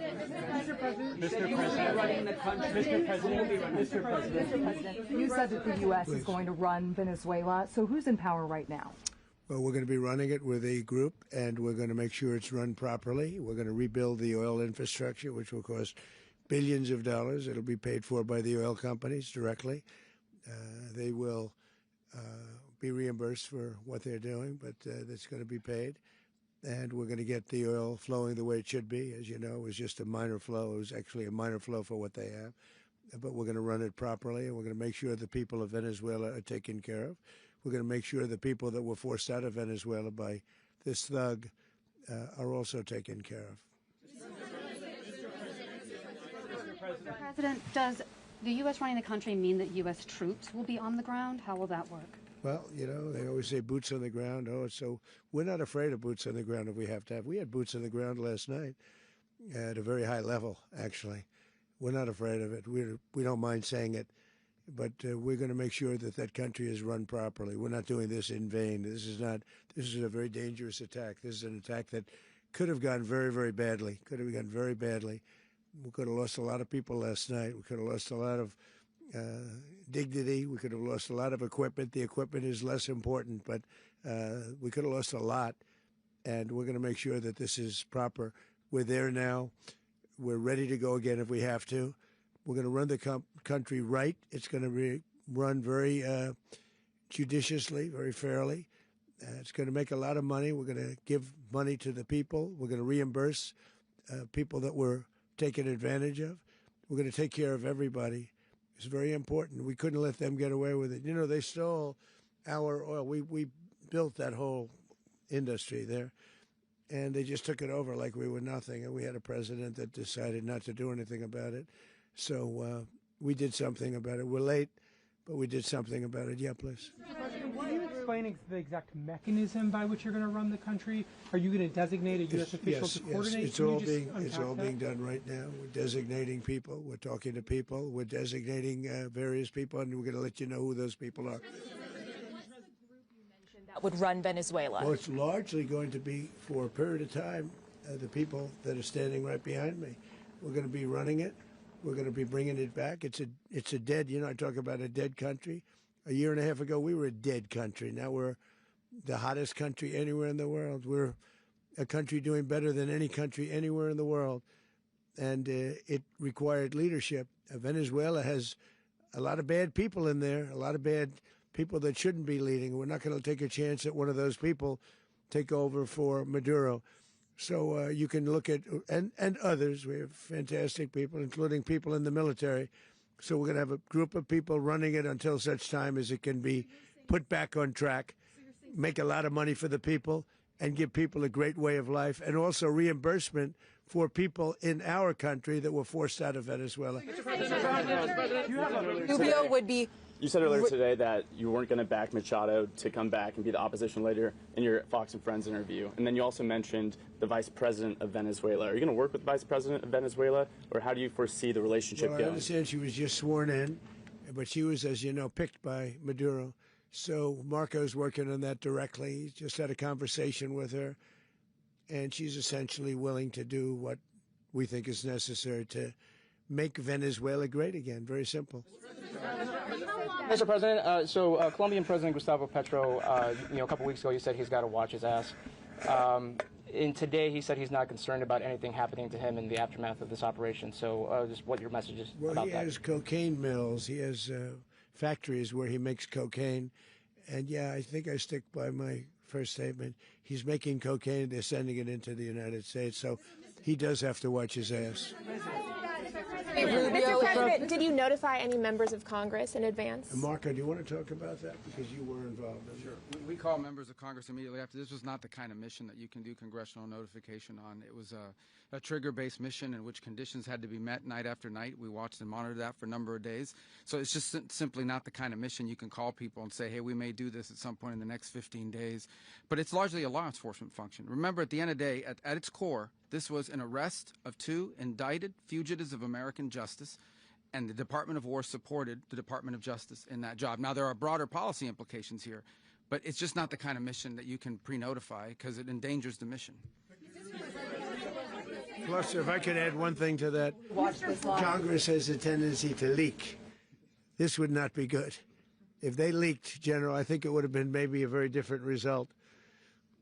Mr. President, you said that the U.S. is going to run Venezuela. So who's in power right now? Well, we're going to be running it with a group, and we're going to make sure it's run properly. We're going to rebuild the oil infrastructure, which will cost billions of dollars. It'll be paid for by the oil companies directly. They will be reimbursed for what they're doing, but that's going to be paid. And we're going to get the oil flowing the way it should be. As you know, it was just a minor flow. It was actually a minor flow for what they have. But we're going to run it properly, and we're going to make sure the people of Venezuela are taken care of. We're going to make sure the people that were forced out of Venezuela by this thug are also taken care of. Mr. President, does the U.S. running the country mean that U.S. troops will be on the ground? How will that work? Well, you know, they always say boots on the ground. Oh, so we're not afraid of boots on the ground if we have to have. We had boots on the ground last night at a very high level, actually. We're not afraid of it. We don't mind saying it. But we're going to make sure that that country is run properly. We're not doing this in vain. This is a very dangerous attack. This is an attack that could have gone very, very badly. Could have gone very badly. We could have lost a lot of people last night. We could have lost a lot of dignity. We could have lost a lot of equipment. The equipment is less important, but we could have lost a lot. And we're going to make sure that this is proper. We're there now. We're ready to go again if we have to. We're going to run the country right. It's going to be run very judiciously, very fairly. It's going to make a lot of money. We're going to give money to the people. We're going to reimburse people that were taken advantage of. We're going to take care of everybody. It's very important. We couldn't let them get away with it. You know, they stole our oil. We built that whole industry there, and they just took it over like we were nothing. And we had a president that decided not to do anything about it. So we did something about it. We're late, but we did something about it. Yeah, please. Are you explaining the exact mechanism by which you're going to run the country? Are you going to designate a U.S. official to coordinate? Yes, it's all being done right now. We're designating people. We're talking to people. We're designating various people, and we're going to let you know who those people are. That would run Venezuela. Well, it's largely going to be, for a period of time, the people that are standing right behind me. We're going to be running it. We're going to be bringing it back. It's a dead, you know, I talk about a dead country. A year and a half ago, we were a dead country. Now we're the hottest country anywhere in the world. We're a country doing better than any country anywhere in the world. And it required leadership. Venezuela has a lot of bad people in there, a lot of bad people that shouldn't be leading. We're not going to take a chance that one of those people take over for Maduro. So you can look at, and others, we have fantastic people, including people in the military. So we're going to have a group of people running it until such time as it can be put back on track, make a lot of money for the people, and give people a great way of life, and also reimbursement for people in our country that were forced out of Venezuela. Rubio would be... You said earlier today that you weren't going to back Machado to come back and be the opposition leader in your Fox and Friends interview. And then you also mentioned the vice president of Venezuela. Are you going to work with the vice president of Venezuela, or how do you foresee the relationship going? I understand she was just sworn in, but she was, as you know, picked by Maduro. So Marco's working on that directly. He just had a conversation with her, and she's essentially willing to do what we think is necessary to make Venezuela great again. Very simple. Mr. President, Colombian President Gustavo Petro, a couple weeks ago, you said he's got to watch his ass. And today he said he's not concerned about anything happening to him in the aftermath of this operation. So just what your message is about that. Well, he has cocaine mills. He has factories where he makes cocaine. And, yeah, I think I stick by my first statement. He's making cocaine. They're sending it into the United States. So he does have to watch his ass. Mr. President, did you notify any members of Congress in advance? Marco, do you want to talk about that? Because you were involved in it. Sure. We called members of Congress immediately after. This was not the kind of mission that you can do congressional notification on. It was a trigger-based mission in which conditions had to be met night after night. We watched and monitored that for a number of days. So it's just simply not the kind of mission you can call people and say, hey, we may do this at some point in the next 15 days. But it's largely a law enforcement function. Remember, at the end of the day, at its core, this was an arrest of 2 indicted fugitives of American justice, and the Department of War supported the Department of Justice in that job. Now, there are broader policy implications here, but it's just not the kind of mission that you can pre-notify because it endangers the mission. Plus, if I could add one thing to that, Watch this live. Congress has a tendency to leak. This would not be good. If they leaked, General, I think it would have been maybe a very different result.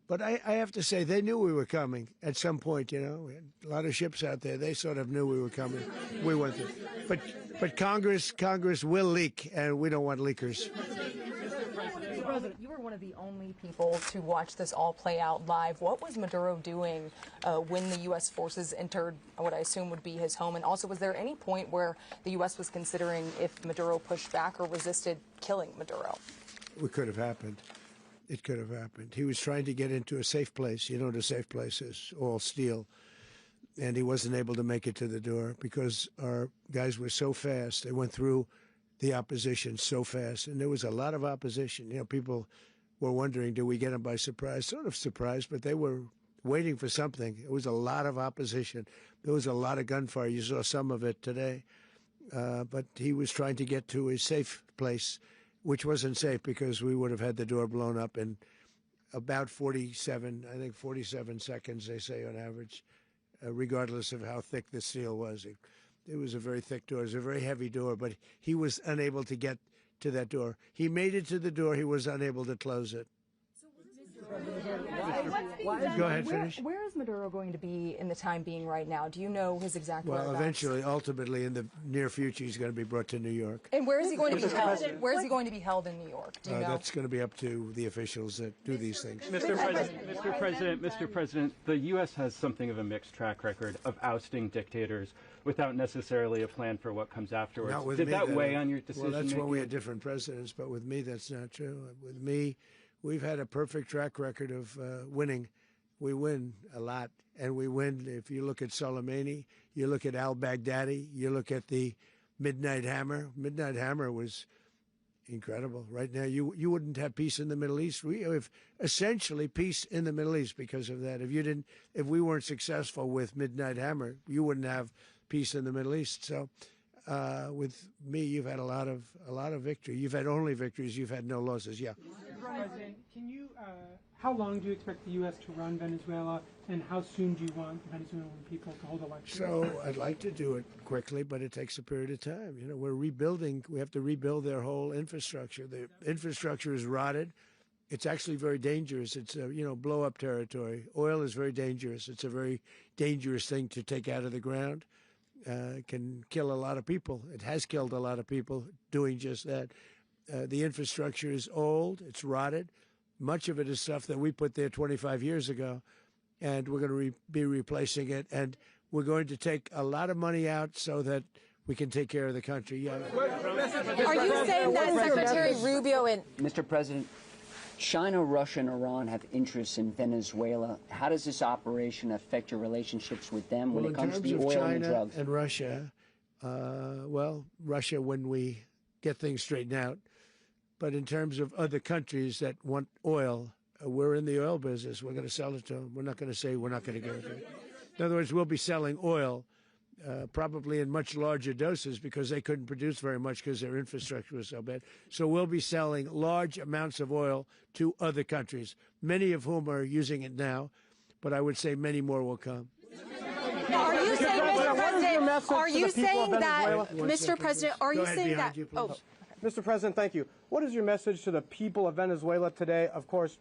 But I have to say, they knew we were coming at some point, you know. We had a lot of ships out there. They sort of knew we were coming. We went there. But Congress will leak, and we don't want leakers. You were one of the only people to watch this all play out live. What was Maduro doing when the U.S. forces entered what I assume would be his home? And also, was there any point where the U.S. was considering, if Maduro pushed back or resisted, killing Maduro? It could have happened. It could have happened. He was trying to get into a safe place. You know what a safe place is, all steel. And he wasn't able to make it to the door because our guys were so fast. They went through the opposition so fast, and there was a lot of opposition. You know, people were wondering, do we get them by surprise? Sort of surprised, but they were waiting for something. It was a lot of opposition. There was a lot of gunfire. You saw some of it today. But he was trying to get to a safe place, which wasn't safe because we would have had the door blown up in about 47 seconds, they say on average, regardless of how thick the steel was. It was a very thick door. It was a very heavy door, but he was unable to get to that door. He made it to the door. He was unable to close it. Go ahead, finish. Where is Maduro going to be in the time being right now? Do you know his exact whereabouts? Well, eventually, ultimately, in the near future, he's going to be brought to New York. And where is he going to be held? Where is he going to be held in New York? Do you know? That's going to be up to the officials that do these things. Mr. President, the U.S. has something of a mixed track record of ousting dictators without necessarily a plan for what comes afterwards. Did that weigh on your decision? Well, that's when we had different presidents, but with me, that's not true. With me, we've had a perfect track record of winning. We win a lot, and we win. If you look at Soleimani, you look at al-Baghdadi, you look at the Midnight Hammer. Midnight Hammer was incredible. Right now, you wouldn't have peace in the Middle East. We have essentially peace in the Middle East because of that. If we weren't successful with Midnight Hammer, you wouldn't have peace in the Middle East. So, with me, you've had a lot of victory. You've had only victories. You've had no losses. Yeah. President, can you? How long do you expect the U.S. to run Venezuela, and how soon do you want the Venezuelan people to hold elections? So I'd like to do it quickly, but it takes a period of time. You know, we're rebuilding. We have to rebuild their whole infrastructure. The infrastructure is rotted. It's actually very dangerous. It's blow-up territory. Oil is very dangerous. It's a very dangerous thing to take out of the ground. It can kill a lot of people. It has killed a lot of people doing just that. The infrastructure is old. It's rotted. Much of it is stuff that we put there 25 years ago, and we're going to be replacing it. And we're going to take a lot of money out so that we can take care of the country. Yeah. Are you saying that Secretary Rubio and Mr. President, China, Russia, and Iran have interests in Venezuela. How does this operation affect your relationships with them when it comes to oil and drugs? And Russia, Russia, when we get things straightened out. But in terms of other countries that want oil, we're in the oil business. We're going to sell it to them. We're not going to say we're not going to give it to them. In other words, we'll be selling oil probably in much larger doses because they couldn't produce very much because their infrastructure was so bad. So we'll be selling large amounts of oil to other countries, many of whom are using it now, but I would say many more will come. Now, are you saying, Mr. President, are you saying that, Mr. President, are you saying that? Mr. President, thank you. What is your message to the people of Venezuela today? Of course,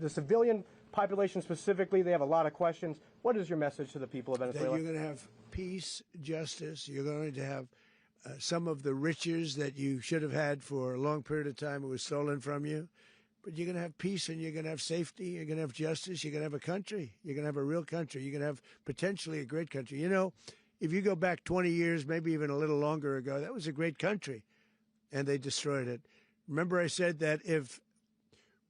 the civilian population specifically, they have a lot of questions. What is your message to the people of Venezuela? That you're going to have peace, justice. You're going to have some of the riches that you should have had for a long period of time. It was stolen from you. But you're going to have peace and you're going to have safety. You're going to have justice. You're going to have a country. You're going to have a real country. You're going to have potentially a great country. You know, if you go back 20 years, maybe even a little longer ago, that was a great country. And they destroyed it. Remember I said that if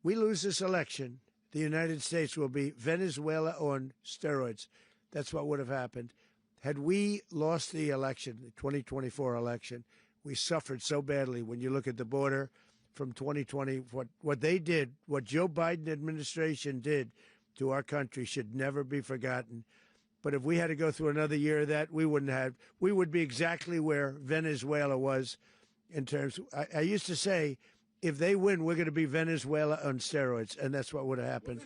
we lose this election, the United States will be Venezuela on steroids. That's what would have happened. Had we lost the election, the 2024 election, we suffered so badly. When you look at the border from 2020, what they did, what Joe Biden administration did to our country should never be forgotten. But if we had to go through another year of that, we would be exactly where Venezuela was in terms. I used to say, if they win, we're going to be Venezuela on steroids, and that's what would have happened.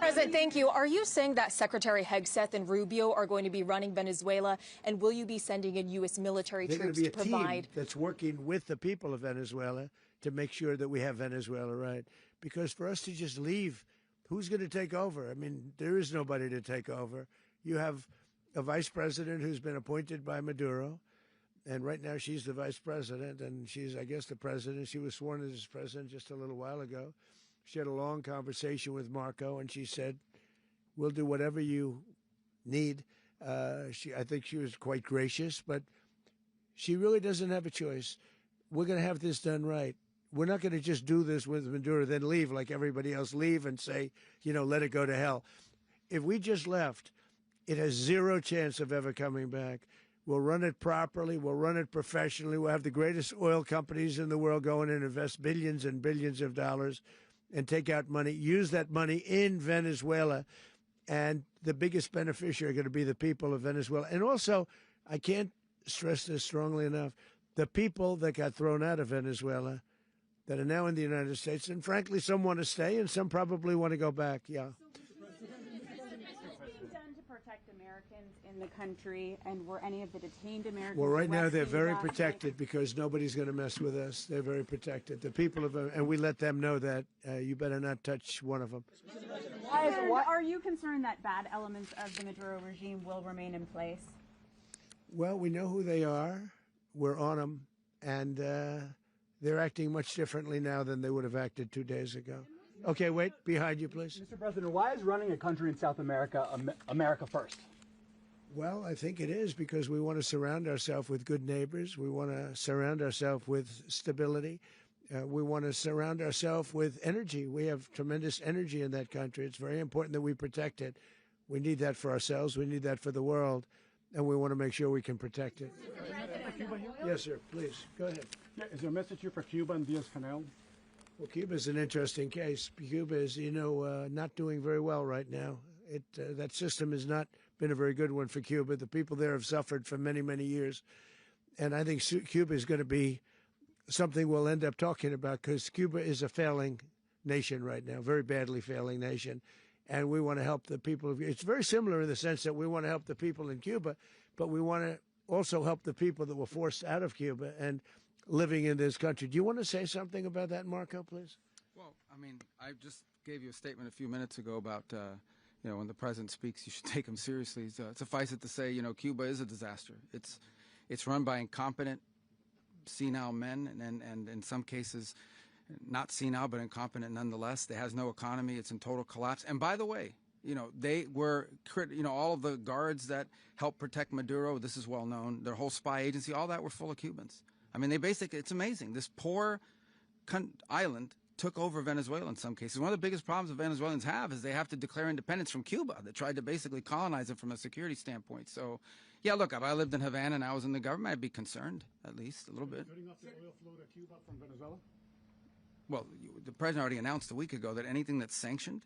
President, thank you. Are you saying that Secretary Hegseth and Rubio are going to be running Venezuela, and will you be sending in U.S. military troops to provide? They're going to be a team that's working with the people of Venezuela to make sure that we have Venezuela right. Because for us to just leave, who's going to take over? I mean, there is nobody to take over. You have a vice president who's been appointed by Maduro, and right now she's the vice president, and she's, I guess, the president. She was sworn in as president just a little while ago. She had a long conversation with Marco, and she said, we'll do whatever you need. I think she was quite gracious, but she really doesn't have a choice. We're going to have this done right. We're not going to just do this with Maduro, then leave like everybody else, leave and say, let it go to hell. If we just left, it has zero chance of ever coming back. We'll run it properly. We'll run it professionally. We'll have the greatest oil companies in the world go in and invest billions and billions of dollars and take out money, use that money in Venezuela. And the biggest beneficiary are going to be the people of Venezuela. And also, I can't stress this strongly enough, the people that got thrown out of Venezuela that are now in the United States, and frankly, some want to stay and some probably want to go back, yeah. In the country, and were any of the detained Americans? Well, right now they're very protected because nobody's going to mess with us. They're very protected. The people of, and we let them know that you better not touch one of them. Are you concerned that bad elements of the Maduro regime will remain in place? Well, we know who they are. We're on them, and they're acting much differently now than they would have acted 2 days ago. Okay, wait, behind you, please. Mr. President, why is running a country in South America America first? Well, I think it is because we want to surround ourselves with good neighbors. We want to surround ourselves with stability. We want to surround ourselves with energy. We have tremendous energy in that country. It's very important that we protect it. We need that for ourselves. We need that for the world. And we want to make sure we can protect it. Yes, sir. Please, go ahead. Yeah, is there a message here for Cuba and Diaz-Canel? Well, Cuba is an interesting case. Cuba is, not doing very well right now. That system has not been a very good one for Cuba. The people there have suffered for many, many years. And I think Cuba is going to be something we'll end up talking about because Cuba is a failing nation right now, very badly failing nation. And we want to help the people. It's very similar in the sense that we want to help the people in Cuba, but we want to also help the people that were forced out of Cuba and living in this country. Do you want to say something about that, Marco, please? Well, I mean, I just gave you a statement a few minutes ago about when the president speaks, you should take him seriously. Suffice it to say, Cuba is a disaster. It's run by incompetent, senile men, and in some cases, not senile, but incompetent nonetheless. It has no economy. It's in total collapse. And by the way, they were, all of the guards that helped protect Maduro, this is well known, their whole spy agency, all that were full of Cubans. I mean, it's amazing. This poor island took over Venezuela in some cases. One of the biggest problems the Venezuelans have is they have to declare independence from Cuba. They tried to basically colonize it from a security standpoint. So, yeah, look, if I lived in Havana and I was in the government, I'd be concerned, at least a little bit. Cutting off the oil flow to Cuba from Venezuela? Well, the president already announced a week ago that anything that's sanctioned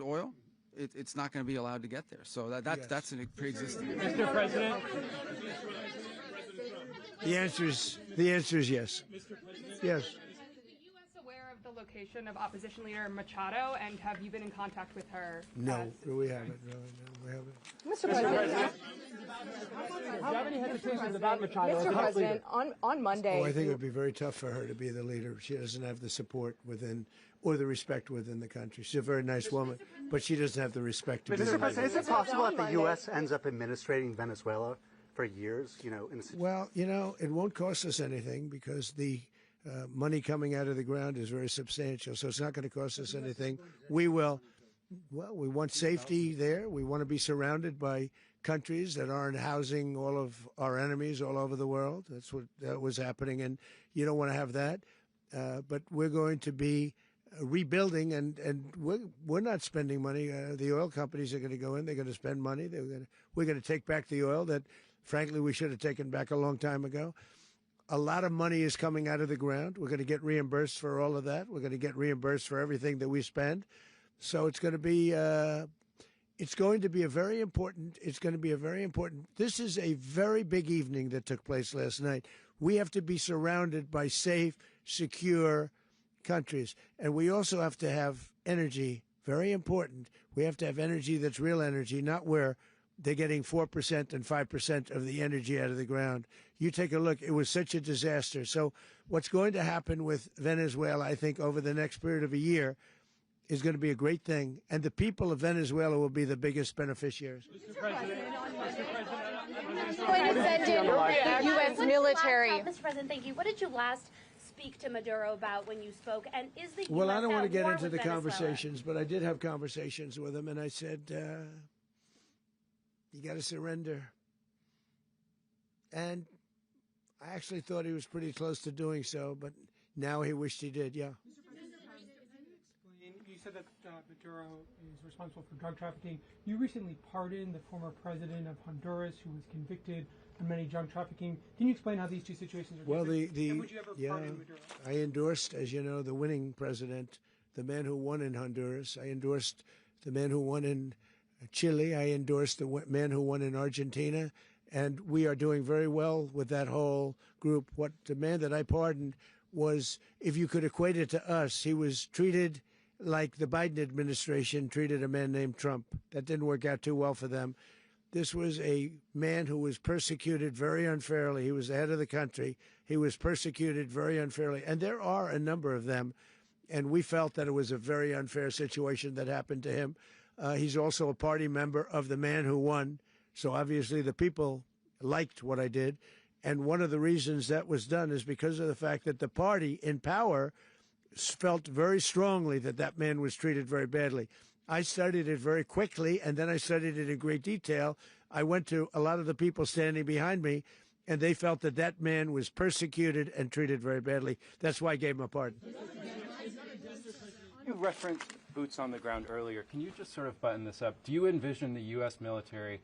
oil, it's not going to be allowed to get there. So that's a pre-existing. Mr. President? The answer is yes. Yes. The location of opposition leader Machado, and have you been in contact with her? No, we haven't. No, we haven't. Mr. President, do you have any hesitations about Machado? Mr. President, on Monday. Oh, I think it would be very tough for her to be the leader. She doesn't have the support within or the respect within the country. She's a very nice woman, but she doesn't have the respect to be the leader. Mr. President, is it possible that the U.S. ends up administrating Venezuela for years? Well, it won't cost us anything because the money coming out of the ground is very substantial, so it's not going to cost us anything. We want safety there. We want to be surrounded by countries that aren't housing all of our enemies all over the world. That's what was happening, and you don't want to have that. But we're going to be rebuilding, and we're not spending money. The oil companies are going to go in. They're going to spend money. We're going to take back the oil that, frankly, we should have taken back a long time ago. A lot of money is coming out of the ground. We're going to get reimbursed for all of that. We're going to get reimbursed for everything that we spend. So it's going to be a very important. This is a very big evening that took place last night. We have to be surrounded by safe, secure countries, and we also have to have energy Very important. We have to have energy that's real energy, not where they're getting 4% and 5% of the energy out of the ground. You take a look. It was such a disaster. So what's going to happen with Venezuela, I think, over the next period of a year is going to be a great thing. And the people of Venezuela will be the biggest beneficiaries. Mr. President, the U.S. military. Mr. President, thank you. What did you last speak to Maduro about when you spoke? And is the Well, US I don't want to get into the Venezuela? conversations, but I did have conversations with him, and I said, you got to surrender. And I actually thought he was pretty close to doing so, but now he wished he did, yeah. You said that Maduro is responsible for drug trafficking. You recently pardoned the former president of Honduras who was convicted of many drug trafficking. Can you explain how these two situations are different? And would you ever pardon Maduro? I endorsed, as you know, the winning president, the man who won in Honduras. I endorsed the man who won in Chile. I endorsed the man who won in Argentina. And we are doing very well with that whole group. What the man that I pardoned was, if you could equate it to us, he was treated like the Biden administration treated a man named Trump. That didn't work out too well for them. This was a man who was persecuted very unfairly. He was the head of the country. He was persecuted very unfairly. And there are a number of them. And we felt that it was a very unfair situation that happened to him. He's also a party member of the man who won. So obviously the people liked what I did. And one of the reasons that was done is because of the fact that the party in power felt very strongly that that man was treated very badly. I studied it very quickly, and then I studied it in great detail. I went to a lot of the people standing behind me, and they felt that that man was persecuted and treated very badly. That's why I gave him a pardon. You referenced boots on the ground earlier. Can you just sort of button this up? Do you envision the U.S. military